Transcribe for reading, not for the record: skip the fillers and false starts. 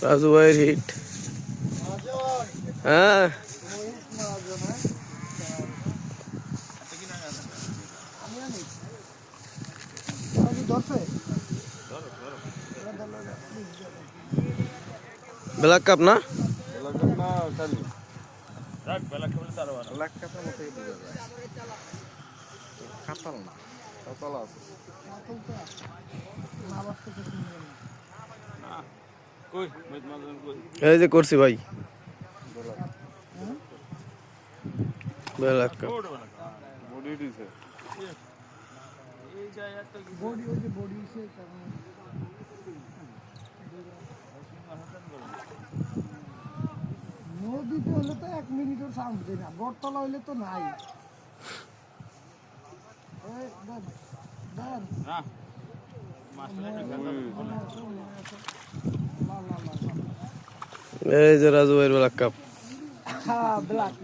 রাজু ভাইয়ের হিট। হ্যাঁ black cup না এই যে করছি ভাই ব্ল্যাক কাপ নদীতে হলে তো 1 মিনিটের চান্স দেয় না, বটতলা হইলে তো নাই। এই যে রাজু ভাইয়ের ব্ল্যাক কাপ। ব্ল্যাক